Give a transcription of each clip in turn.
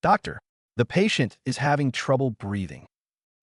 Doctor, the patient is having trouble breathing.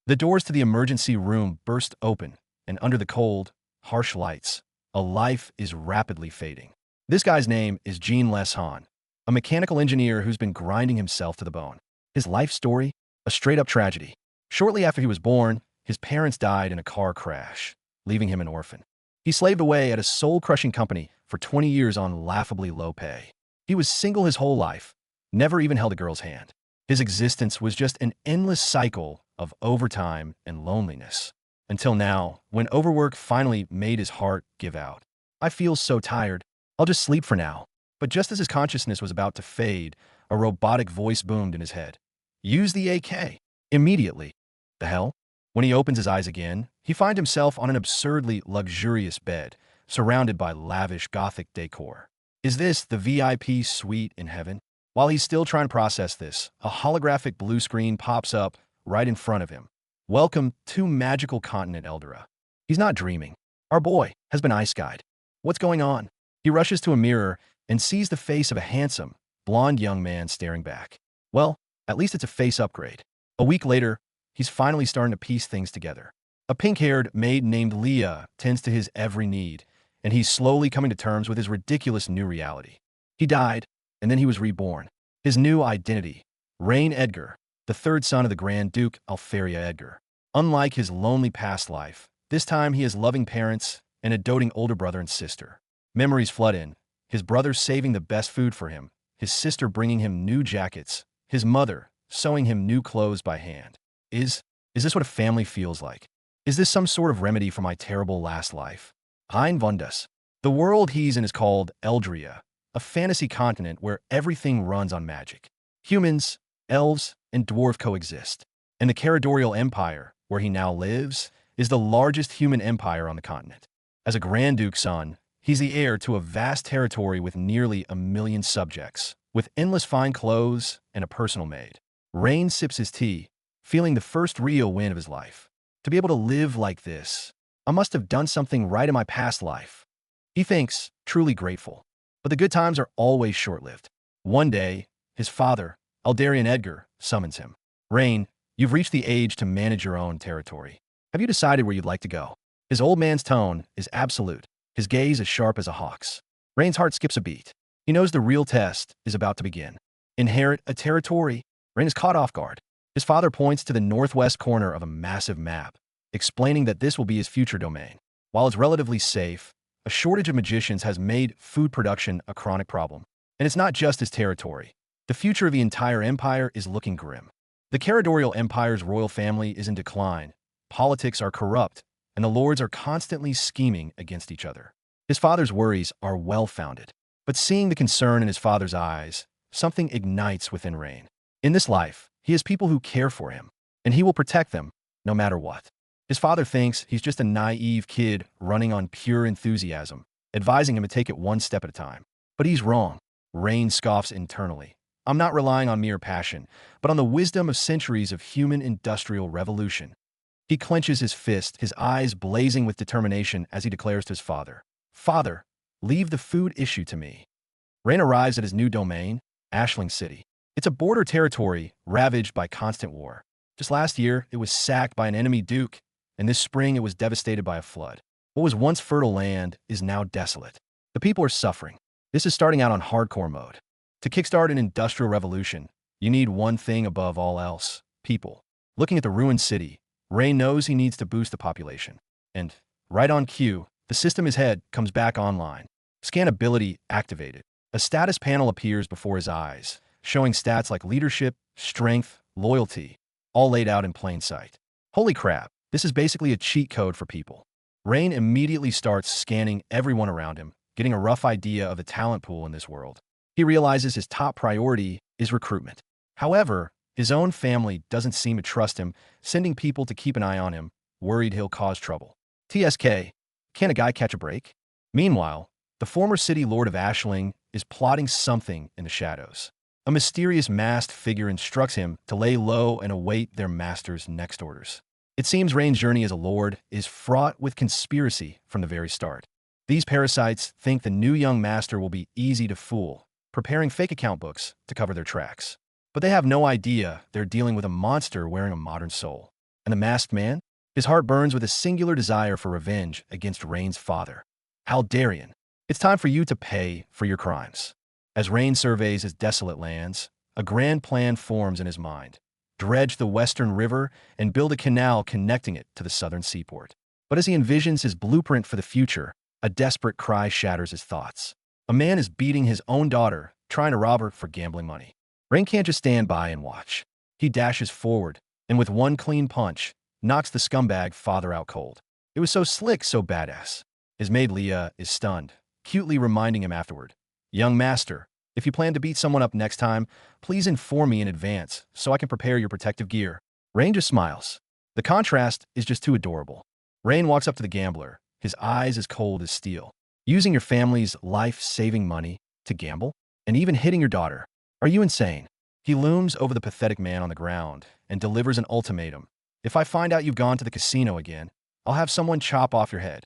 The doors to the emergency room burst open, and under the cold, harsh lights, a life is rapidly fading. This guy's name is Jean Les Han, a mechanical engineer who's been grinding himself to the bone. His life story? A straight-up tragedy. Shortly after he was born, his parents died in a car crash, leaving him an orphan. He slaved away at a soul-crushing company for 20 years on laughably low pay. He was single his whole life, never even held a girl's hand. His existence was just an endless cycle of overtime and loneliness. Until now, when overwork finally made his heart give out. I feel so tired. I'll just sleep for now. But just as his consciousness was about to fade, a robotic voice boomed in his head. Use the AK. Immediately. The hell? When he opens his eyes again, he finds himself on an absurdly luxurious bed, surrounded by lavish Gothic decor. Is this the VIP suite in heaven? While he's still trying to process this, a holographic blue screen pops up right in front of him. Welcome to magical continent Eldora. He's not dreaming. Our boy has been ice-guyed. What's going on? He rushes to a mirror and sees the face of a handsome, blonde young man staring back. Well, at least it's a face upgrade. A week later, he's finally starting to piece things together. A pink-haired maid named Leah tends to his every need, and he's slowly coming to terms with his ridiculous new reality. He died, and then he was reborn. His new identity, Rain Edgar, the third son of the Grand Duke Alferia Edgar. Unlike his lonely past life, this time he has loving parents and a doting older brother and sister. Memories flood in, his brother saving the best food for him, his sister bringing him new jackets, his mother sewing him new clothes by hand. Is this what a family feels like? Is this some sort of remedy for my terrible last life? Hein Vundas. The world he's in is called Eldria, a fantasy continent where everything runs on magic. Humans, elves, and dwarf coexist. And the Caradorial Empire, where he now lives, is the largest human empire on the continent. As a Grand Duke's son, he's the heir to a vast territory with nearly 1 million subjects, with endless fine clothes and a personal maid. Rain sips his tea, feeling the first real win of his life. To be able to live like this, I must have done something right in my past life. He thinks, truly grateful. But the good times are always short-lived. One day, his father, Aldarian Edgar, summons him. Rain, you've reached the age to manage your own territory. Have you decided where you'd like to go? His old man's tone is absolute, his gaze as sharp as a hawk's. Rain's heart skips a beat. He knows the real test is about to begin. Inherit a territory? Rain is caught off guard. His father points to the northwest corner of a massive map, explaining that this will be his future domain. While it's relatively safe, a shortage of magicians has made food production a chronic problem. And it's not just his territory. The future of the entire empire is looking grim. The Caradorial Empire's royal family is in decline, politics are corrupt, and the lords are constantly scheming against each other. His father's worries are well-founded. But seeing the concern in his father's eyes, something ignites within Rain. In this life, he has people who care for him, and he will protect them, no matter what. His father thinks he's just a naive kid running on pure enthusiasm, advising him to take it one step at a time. But he's wrong. Rain scoffs internally. I'm not relying on mere passion, but on the wisdom of centuries of human industrial revolution. He clenches his fist, his eyes blazing with determination as he declares to his father, Father, leave the food issue to me. Rain arrives at his new domain, Ashling City. It's a border territory ravaged by constant war. Just last year, it was sacked by an enemy duke, and this spring it was devastated by a flood. What was once fertile land is now desolate. The people are suffering. This is starting out on hardcore mode. To kickstart an industrial revolution, you need one thing above all else, people. Looking at the ruined city, Ray knows he needs to boost the population. And, right on cue, the system in his head comes back online. Scan ability activated. A status panel appears before his eyes, showing stats like leadership, strength, loyalty, all laid out in plain sight. Holy crap, this is basically a cheat code for people. Rain immediately starts scanning everyone around him, getting a rough idea of the talent pool in this world. He realizes his top priority is recruitment. However, his own family doesn't seem to trust him, sending people to keep an eye on him, worried he'll cause trouble. TSK, can a guy catch a break? Meanwhile, the former city lord of Ashling is plotting something in the shadows. A mysterious masked figure instructs him to lay low and await their master's next orders. It seems Rain's journey as a lord is fraught with conspiracy from the very start. These parasites think the new young master will be easy to fool, preparing fake account books to cover their tracks. But they have no idea they're dealing with a monster wearing a modern soul. And the masked man? His heart burns with a singular desire for revenge against Rain's father. Haldarian, it's time for you to pay for your crimes. As Rain surveys his desolate lands, a grand plan forms in his mind. Dredge the western river and build a canal connecting it to the southern seaport. But as he envisions his blueprint for the future, a desperate cry shatters his thoughts. A man is beating his own daughter, trying to rob her for gambling money. Rain can't just stand by and watch. He dashes forward, and with one clean punch, knocks the scumbag father out cold. It was so slick, so badass. His maid Leah is stunned, cutely reminding him afterward. Young master, if you plan to beat someone up next time, please inform me in advance so I can prepare your protective gear. Rain just smiles. The contrast is just too adorable. Rain walks up to the gambler, his eyes as cold as steel. Using your family's life-saving money to gamble? And even hitting your daughter? Are you insane? He looms over the pathetic man on the ground and delivers an ultimatum. If I find out you've gone to the casino again, I'll have someone chop off your head.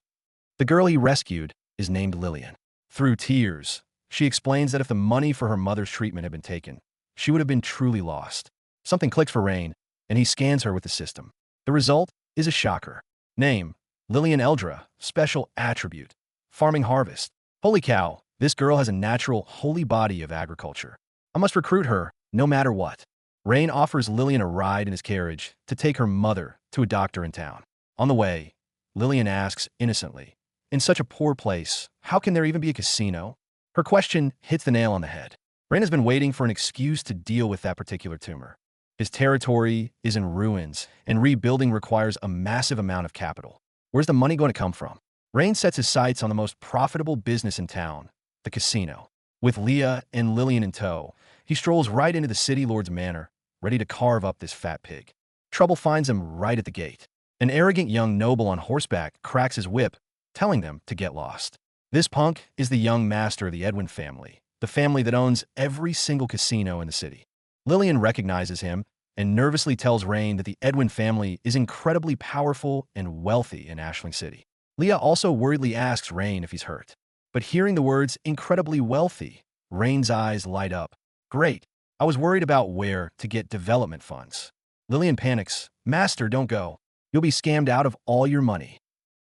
The girl he rescued is named Lillian. Through tears, she explains that if the money for her mother's treatment had been taken, she would have been truly lost. Something clicks for Rain, and he scans her with the system. The result is a shocker. Name, Lillian Eldra, special attribute, farming harvest. Holy cow, this girl has a natural, holy body of agriculture. I must recruit her, no matter what. Rain offers Lillian a ride in his carriage to take her mother to a doctor in town. On the way, Lillian asks innocently, in such a poor place, how can there even be a casino? Her question hits the nail on the head. Rain has been waiting for an excuse to deal with that particular tumor. His territory is in ruins, and rebuilding requires a massive amount of capital. Where's the money going to come from? Rain sets his sights on the most profitable business in town, the casino. With Leah and Lillian in tow, he strolls right into the city lord's manor, ready to carve up this fat pig. Trouble finds him right at the gate. An arrogant young noble on horseback cracks his whip, telling them to get lost. This punk is the young master of the Edwin family, the family that owns every single casino in the city. Lillian recognizes him and nervously tells Rain that the Edwin family is incredibly powerful and wealthy in Ashling City. Leah also worriedly asks Rain if he's hurt. But hearing the words incredibly wealthy, Rain's eyes light up. Great. I was worried about where to get development funds. Lillian panics. Master, don't go. You'll be scammed out of all your money.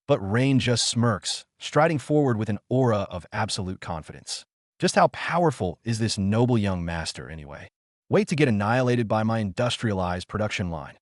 But Rain just smirks, striding forward with an aura of absolute confidence. Just how powerful is this noble young master, anyway? Wait to get annihilated by my industrialized production line.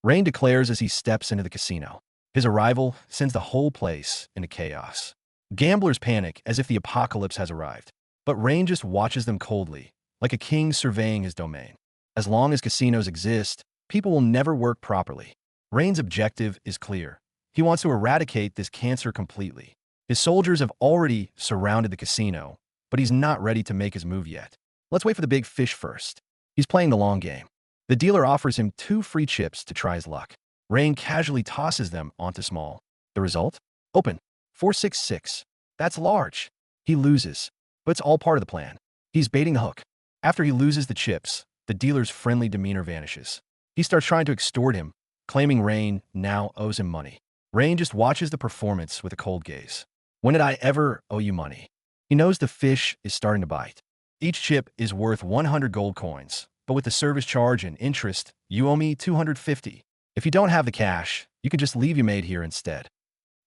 Rain declares as he steps into the casino. His arrival sends the whole place into chaos. Gamblers panic as if the apocalypse has arrived. But Rain just watches them coldly, like a king surveying his domain. As long as casinos exist, people will never work properly. Rain's objective is clear. He wants to eradicate this cancer completely. His soldiers have already surrounded the casino, but he's not ready to make his move yet. Let's wait for the big fish first. He's playing the long game. The dealer offers him 2 free chips to try his luck. Rain casually tosses them onto small. The result? Open. 466. That's large. He loses, but it's all part of the plan. He's baiting the hook. After he loses the chips, the dealer's friendly demeanor vanishes. He starts trying to extort him, claiming Rain now owes him money. Rain just watches the performance with a cold gaze. When did I ever owe you money? He knows the fish is starting to bite. Each chip is worth 100 gold coins, but with the service charge and interest, you owe me 250. If you don't have the cash, you can just leave your maid here instead.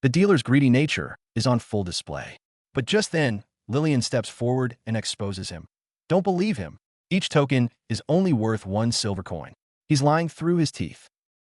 The dealer's greedy nature is on full display. But just then, Lillian steps forward and exposes him. Don't believe him. Each token is only worth 1 silver coin. He's lying through his teeth.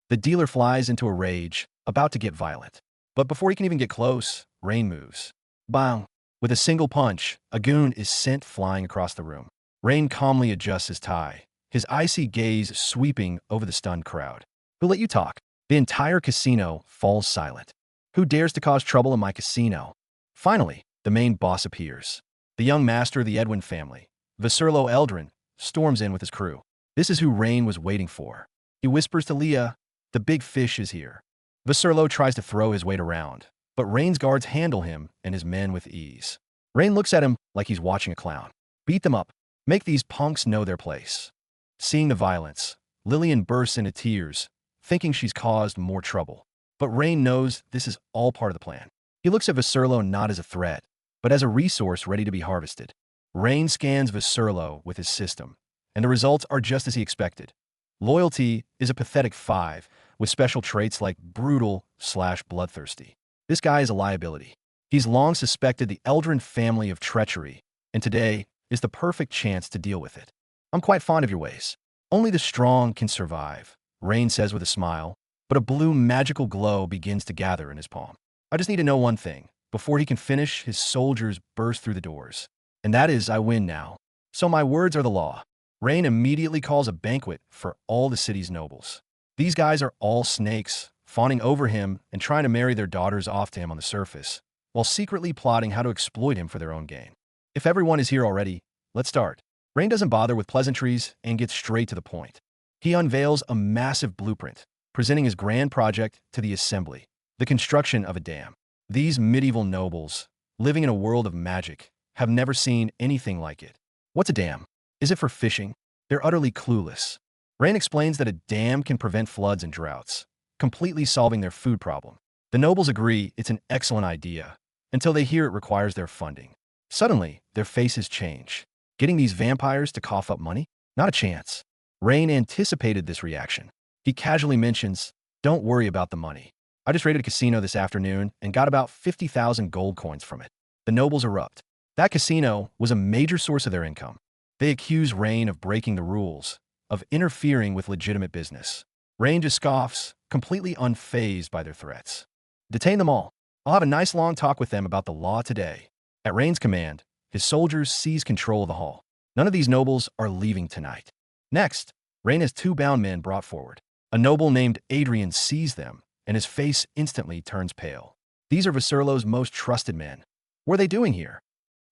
The dealer flies into a rage, about to get violent. But before he can even get close, Rain moves. Bang! With a single punch, a goon is sent flying across the room. Rain calmly adjusts his tie, his icy gaze sweeping over the stunned crowd. Who let you talk? The entire casino falls silent. Who dares to cause trouble in my casino? Finally, the main boss appears. The young master of the Edwin family, Viserlo Eldrin, storms in with his crew. This is who Rain was waiting for. He whispers to Leah, the big fish is here. Viserlo tries to throw his weight around, but Rain's guards handle him and his men with ease. Rain looks at him like he's watching a clown. Beat them up. Make these punks know their place. Seeing the violence, Lillian bursts into tears, thinking she's caused more trouble. But Rain knows this is all part of the plan. He looks at Viserlo not as a threat, but as a resource ready to be harvested. Rain scans Viserlo with his system, and the results are just as he expected. Loyalty is a pathetic 5, with special traits like brutal/bloodthirsty. This guy is a liability. He's long suspected the Eldrin family of treachery, and today is the perfect chance to deal with it. I'm quite fond of your ways. Only the strong can survive, Rain says with a smile, but a blue magical glow begins to gather in his palm. I just need to know one thing. Before he can finish, his soldiers burst through the doors. And that is, I win now. So my words are the law. Rain immediately calls a banquet for all the city's nobles. These guys are all snakes, fawning over him and trying to marry their daughters off to him on the surface, while secretly plotting how to exploit him for their own gain. If everyone is here already, let's start. Rain doesn't bother with pleasantries and gets straight to the point. He unveils a massive blueprint, presenting his grand project to the assembly, the construction of a dam. These medieval nobles, living in a world of magic, have never seen anything like it. What's a dam? Is it for fishing? They're utterly clueless. Rain explains that a dam can prevent floods and droughts, completely solving their food problem. The nobles agree it's an excellent idea, until they hear it requires their funding. Suddenly, their faces change. Getting these vampires to cough up money? Not a chance. Rain anticipated this reaction. He casually mentions, "Don't worry about the money. I just raided a casino this afternoon and got about 50,000 gold coins from it." The nobles erupt. That casino was a major source of their income. They accuse Rain of breaking the rules, of interfering with legitimate business. Rain just scoffs, completely unfazed by their threats. Detain them all. I'll have a nice long talk with them about the law today. At Rain's command, his soldiers seize control of the hall. None of these nobles are leaving tonight. Next, Rain has 2 bound men brought forward. A noble named Adrian sees them, and his face instantly turns pale. These are Viserlo's most trusted men. What are they doing here?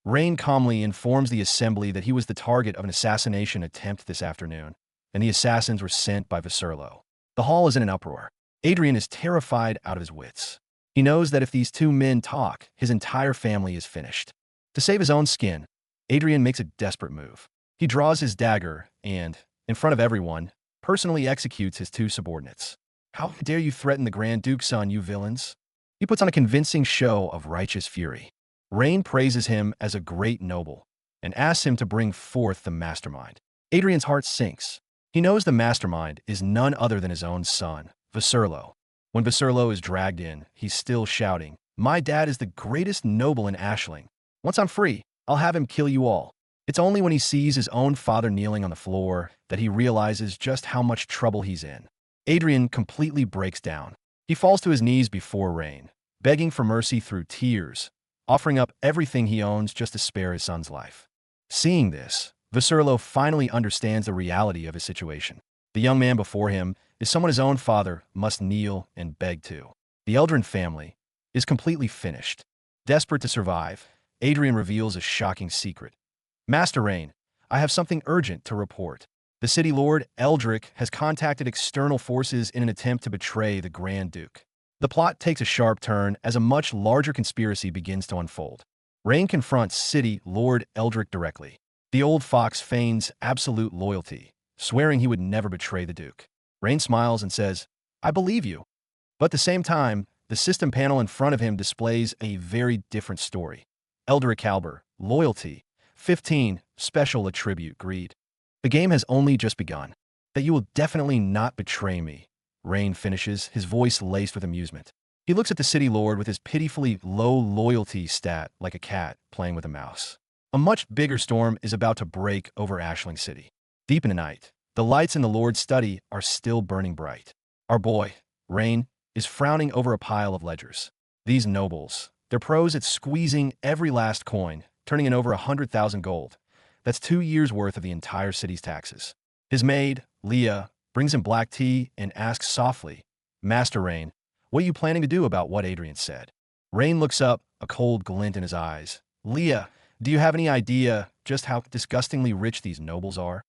Rain calmly informs the assembly that he was the target of an assassination attempt this afternoon, and the assassins were sent by Viserlo. The hall is in an uproar. Adrian is terrified out of his wits. He knows that if these 2 men talk, his entire family is finished. To save his own skin, Adrian makes a desperate move. He draws his dagger and, in front of everyone, personally executes his 2 subordinates. "How dare you threaten the Grand Duke's son, you villains?" He puts on a convincing show of righteous fury. Rain praises him as a great noble and asks him to bring forth the mastermind. Adrian's heart sinks. He knows the mastermind is none other than his own son, Viserlo. When Viserlo is dragged in, he's still shouting, "My dad is the greatest noble in Ashling. Once I'm free, I'll have him kill you all." It's only when he sees his own father kneeling on the floor that he realizes just how much trouble he's in. Adrian completely breaks down. He falls to his knees before Rain, begging for mercy through tears, offering up everything he owns just to spare his son's life. Seeing this, Viserlo finally understands the reality of his situation. The young man before him is someone his own father must kneel and beg to. The Eldrin family is completely finished. Desperate to survive, Adrian reveals a shocking secret. "Master Rain, I have something urgent to report. The city lord, Eldric, has contacted external forces in an attempt to betray the Grand Duke." The plot takes a sharp turn as a much larger conspiracy begins to unfold. Rain confronts City Lord Eldric directly. The old fox feigns absolute loyalty, swearing he would never betray the Duke. Rain smiles and says, "I believe you." But at the same time, the system panel in front of him displays a very different story. Eldric Caliber, Loyalty, 15, Special Attribute, Greed. The game has only just begun. "That you will definitely not betray me," Rain finishes, his voice laced with amusement. He looks at the city lord with his pitifully low loyalty stat like a cat playing with a mouse. A much bigger storm is about to break over Ashling City. Deep in the night, the lights in the lord's study are still burning bright. Our boy, Rain, is frowning over a pile of ledgers. These nobles, they're pros at squeezing every last coin, turning in over 100,000 gold. That's 2 years' worth of the entire city's taxes. His maid, Leah, brings him black tea and asks softly, "Master Rain, what are you planning to do about what Adrian said?" Rain looks up, a cold glint in his eyes. "Leah, do you have any idea just how disgustingly rich these nobles are?"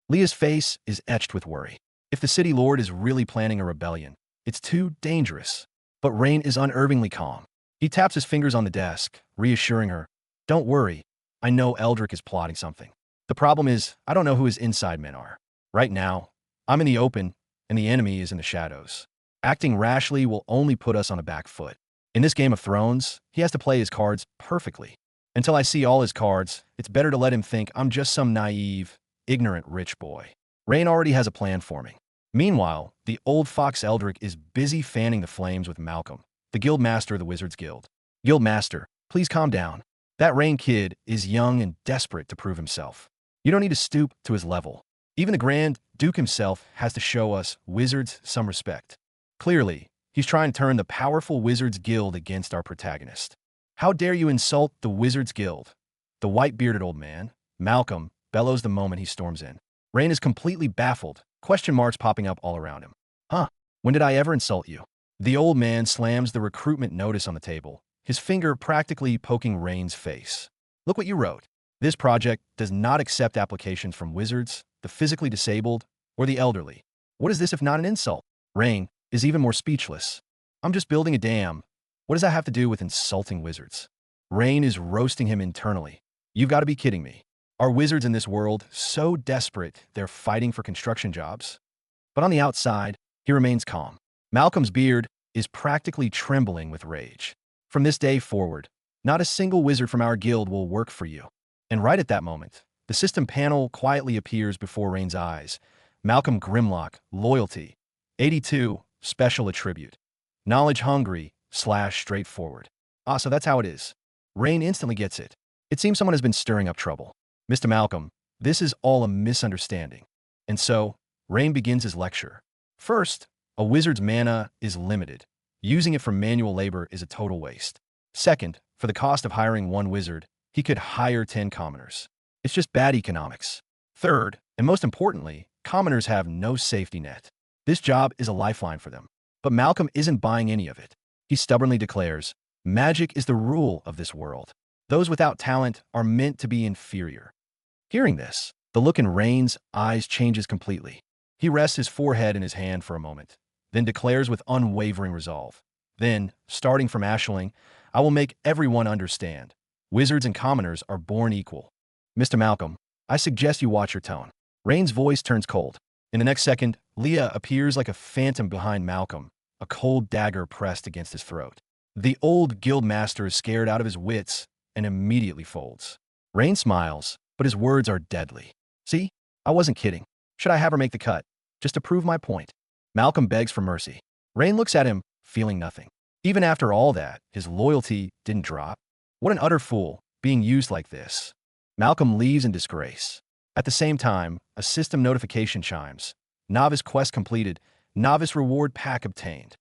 Leah's face is etched with worry. If the city lord is really planning a rebellion, it's too dangerous. But Rain is unervingly calm. He taps his fingers on the desk, reassuring her, "Don't worry, I know Eldric is plotting something. The problem is, I don't know who his inside men are. Right now, I'm in the open, and the enemy is in the shadows. Acting rashly will only put us on a back foot. In this Game of Thrones, he has to play his cards perfectly. Until I see all his cards, it's better to let him think I'm just some naive, ignorant rich boy. Rain already has a plan forming. Meanwhile, the old fox Eldrick is busy fanning the flames with Malcolm, the guild master of the Wizards Guild. Guild master, please calm down. That Rain kid is young and desperate to prove himself. You don't need to stoop to his level. Even the Grand Duke himself has to show us wizards some respect. Clearly, he's trying to turn the powerful Wizards Guild against our protagonist. How dare you insult the Wizards Guild? The white-bearded old man, Malcolm, bellows the moment he storms in. Rain is completely baffled, question marks popping up all around him. Huh? When did I ever insult you? The old man slams the recruitment notice on the table, his finger practically poking Rain's face. Look what you wrote. This project does not accept applications from wizards, the physically disabled, or the elderly. What is this if not an insult? Rain is even more speechless. I'm just building a dam. What does that have to do with insulting wizards? Rain is roasting him internally. You've got to be kidding me. Are wizards in this world so desperate they're fighting for construction jobs? But on the outside, he remains calm. Malcolm's beard is practically trembling with rage. From this day forward, not a single wizard from our guild will work for you. And right at that moment, the system panel quietly appears before Rain's eyes. Malcolm Grimlock, loyalty, 82, special attribute. Knowledge hungry, / straightforward. Ah, so that's how it is. Rain instantly gets it. It seems someone has been stirring up trouble. Mr. Malcolm, this is all a misunderstanding. And so, Rain begins his lecture. First, a wizard's mana is limited. Using it for manual labor is a total waste. Second, for the cost of hiring one wizard, he could hire 10 commoners. It's just bad economics. Third, and most importantly, commoners have no safety net. This job is a lifeline for them. But Malcolm isn't buying any of it. He stubbornly declares, magic is the rule of this world. Those without talent are meant to be inferior. Hearing this, the look in Rain's eyes changes completely. He rests his forehead in his hand for a moment, then declares with unwavering resolve. Then, starting from Ashling, I will make everyone understand. Wizards and commoners are born equal. Mr. Malcolm, I suggest you watch your tone. Rain's voice turns cold. In the next second, Leah appears like a phantom behind Malcolm, a cold dagger pressed against his throat. The old guild master is scared out of his wits and immediately folds. Rain smiles, but his words are deadly. See? I wasn't kidding. Should I have her make the cut? Just to prove my point. Malcolm begs for mercy. Rain looks at him, feeling nothing. Even after all that, his loyalty didn't drop. What an utter fool, being used like this. Malcolm leaves in disgrace. At the same time, a system notification chimes. Novice quest completed. Novice reward pack obtained.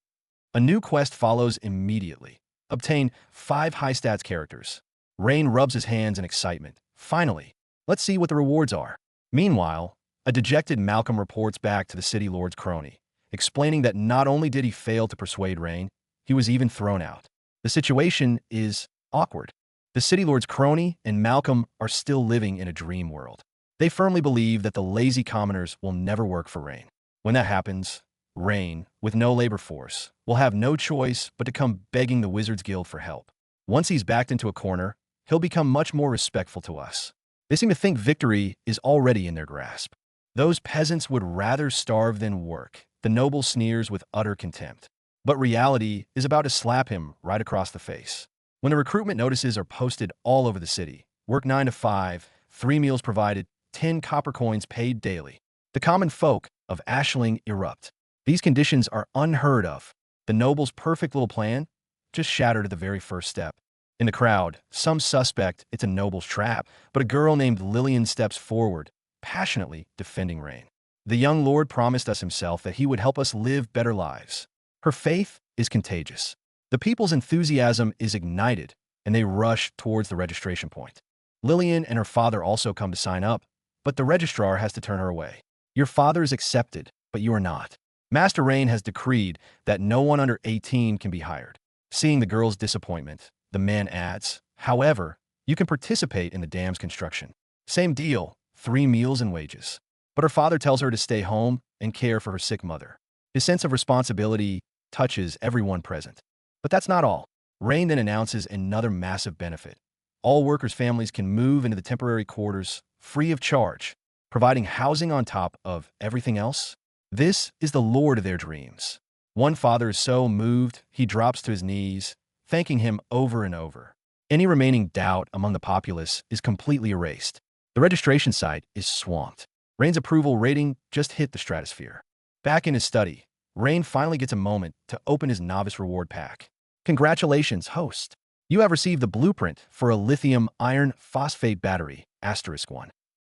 A new quest follows immediately. Obtain 5 high-stats characters. Rain rubs his hands in excitement. Finally, let's see what the rewards are. Meanwhile, a dejected Malcolm reports back to the city lord's crony, explaining that not only did he fail to persuade Rain, he was even thrown out. The situation is awkward. The city lord's crony and Malcolm are still living in a dream world. They firmly believe that the lazy commoners will never work for Rain. When that happens, Rain, with no labor force, will have no choice but to come begging the Wizards Guild for help. Once he's backed into a corner, he'll become much more respectful to us. They seem to think victory is already in their grasp. Those peasants would rather starve than work, the noble sneers with utter contempt. But reality is about to slap him right across the face. When the recruitment notices are posted all over the city, work 9 to 5, 3 meals provided, 10 copper coins paid daily. The common folk of Ashling erupt. These conditions are unheard of. The noble's perfect little plan just shattered at the very first step. In the crowd, some suspect it's a noble's trap, but a girl named Lillian steps forward, passionately defending Rain. The young lord promised us himself that he would help us live better lives. Her faith is contagious. The people's enthusiasm is ignited, and they rush towards the registration point. Lillian and her father also come to sign up, but the registrar has to turn her away. Your father is accepted, but you are not. Master Rain has decreed that no one under 18 can be hired. Seeing the girl's disappointment, the man adds, however, you can participate in the dam's construction. Same deal, 3 meals and wages. But her father tells her to stay home and care for her sick mother. His sense of responsibility touches everyone present. But that's not all. Rain then announces another massive benefit. All workers' families can move into the temporary quarters free of charge, providing housing on top of everything else. This is the lord of their dreams. One father is so moved, he drops to his knees, thanking him over and over. Any remaining doubt among the populace is completely erased. The registration site is swamped. Rain's approval rating just hit the stratosphere. Back in his study, Rain finally gets a moment to open his novice reward pack. Congratulations, host. You have received the blueprint for a lithium iron phosphate battery, *1.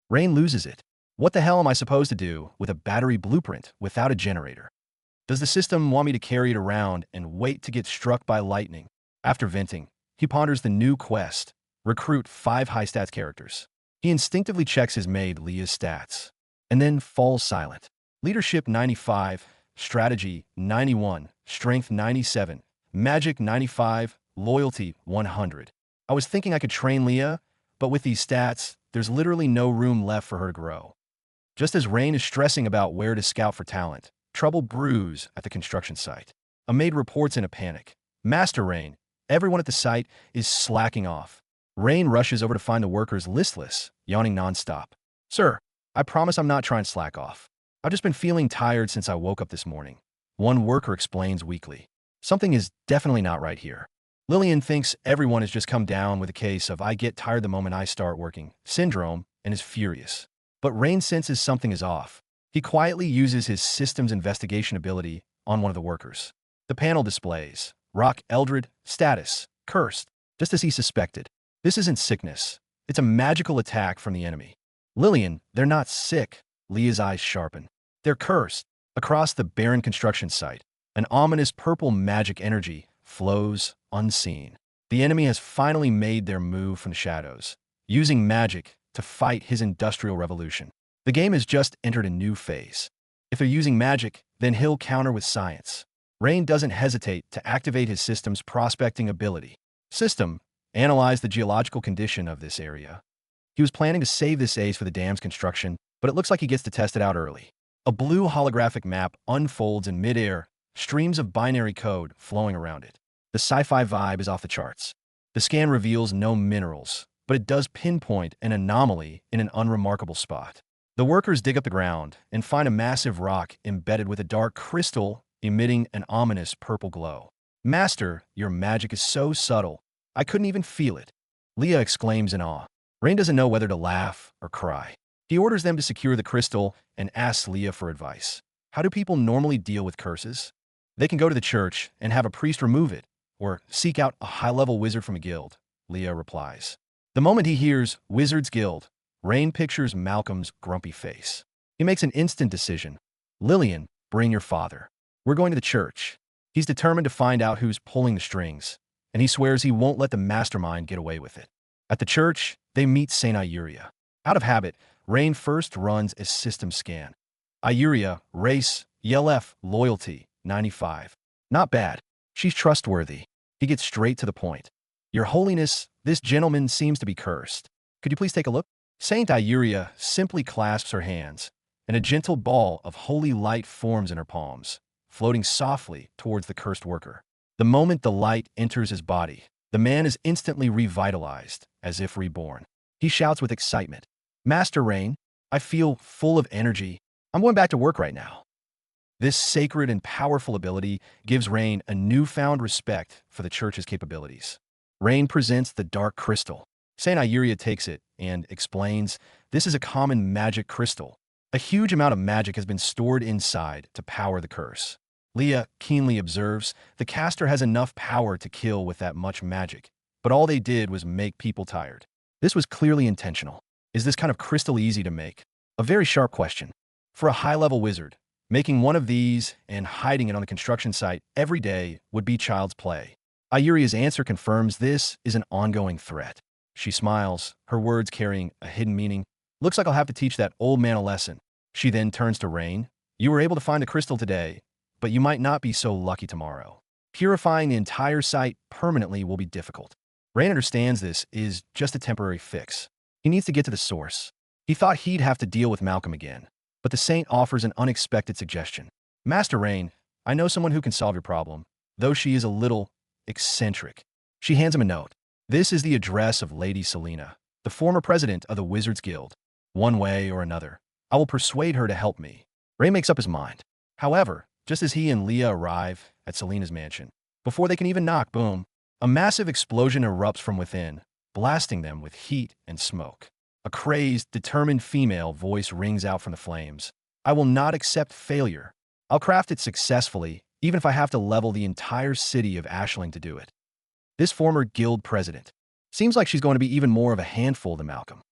Rain loses it. What the hell am I supposed to do with a battery blueprint without a generator? Does the system want me to carry it around and wait to get struck by lightning? After venting, he ponders the new quest: recruit 5 high-stats characters. He instinctively checks his maid Leah's stats, and then falls silent. Leadership 95, Strategy 91, Strength 97, Magic 95, Loyalty 100. I was thinking I could train Leah, but with these stats, there's literally no room left for her to grow. Just as Rain is stressing about where to scout for talent, trouble brews at the construction site. A maid reports in a panic. Master Rain, everyone at the site is slacking off. Rain rushes over to find the workers listless, yawning nonstop. Sir, I promise I'm not trying to slack off. I've just been feeling tired since I woke up this morning. One worker explains weakly. Something is definitely not right here. Lillian thinks everyone has just come down with a case of I get tired the moment I start working syndrome and is furious. But Rain senses something is off. He quietly uses his systems investigation ability on one of the workers. The panel displays Rock Eldred, status, cursed, just as he suspected. This isn't sickness. It's a magical attack from the enemy. Lillian, they're not sick. Leah's eyes sharpen. They're cursed. Across the barren construction site, an ominous purple magic energy flows unseen. The enemy has finally made their move from the shadows, using magic to fight his industrial revolution. The game has just entered a new phase. If they're using magic, then he'll counter with science. Rain doesn't hesitate to activate his system's prospecting ability. System, analyze the geological condition of this area. He was planning to save this ace for the dam's construction, but it looks like he gets to test it out early. A blue holographic map unfolds in midair, streams of binary code flowing around it. The sci-fi vibe is off the charts. The scan reveals no minerals, but it does pinpoint an anomaly in an unremarkable spot. The workers dig up the ground and find a massive rock embedded with a dark crystal emitting an ominous purple glow. Master, your magic is so subtle, I couldn't even feel it. Leah exclaims in awe. Rain doesn't know whether to laugh or cry. He orders them to secure the crystal and asks Leah for advice. How do people normally deal with curses? They can go to the church and have a priest remove it, or seek out a high-level wizard from a guild, Leah replies. The moment he hears Wizard's Guild, Rain pictures Malcolm's grumpy face. He makes an instant decision. Lillian, bring your father. We're going to the church. He's determined to find out who's pulling the strings, and he swears he won't let the mastermind get away with it. At the church, they meet Saint Iuria. Out of habit, Rain first runs a system scan. Iuria, race, YLF, loyalty, 95. Not bad. She's trustworthy. He gets straight to the point. Your Holiness, this gentleman seems to be cursed. Could you please take a look? Saint Iuria simply clasps her hands, and a gentle ball of holy light forms in her palms, floating softly towards the cursed worker. The moment the light enters his body, the man is instantly revitalized, as if reborn. He shouts with excitement, Master Rain, I feel full of energy. I'm going back to work right now. This sacred and powerful ability gives Rain a newfound respect for the church's capabilities. Rain presents the dark crystal. Saint Iuria takes it and explains, this is a common magic crystal. A huge amount of magic has been stored inside to power the curse. Leah keenly observes, the caster has enough power to kill with that much magic, but all they did was make people tired. This was clearly intentional. Is this kind of crystal easy to make? A very sharp question. For a high-level wizard, making one of these and hiding it on the construction site every day would be child's play. Iuria's answer confirms this is an ongoing threat. She smiles, her words carrying a hidden meaning. Looks like I'll have to teach that old man a lesson. She then turns to Rain. You were able to find the crystal today, but you might not be so lucky tomorrow. Purifying the entire site permanently will be difficult. Rain understands this is just a temporary fix. He needs to get to the source. He thought he'd have to deal with Malcolm again, but the saint offers an unexpected suggestion. Master Rain, I know someone who can solve your problem, though she is a little eccentric. She hands him a note. This is the address of Lady Selena, the former president of the Wizards Guild. One way or another, I will persuade her to help me. Ray makes up his mind. However, just as he and Leah arrive at Selena's mansion, before they can even knock, boom, a massive explosion erupts from within, blasting them with heat and smoke. A crazed, determined female voice rings out from the flames. I will not accept failure. I'll craft it successfully, even if I have to level the entire city of Ashling to do it. This former guild president seems like she's going to be even more of a handful than Malcolm.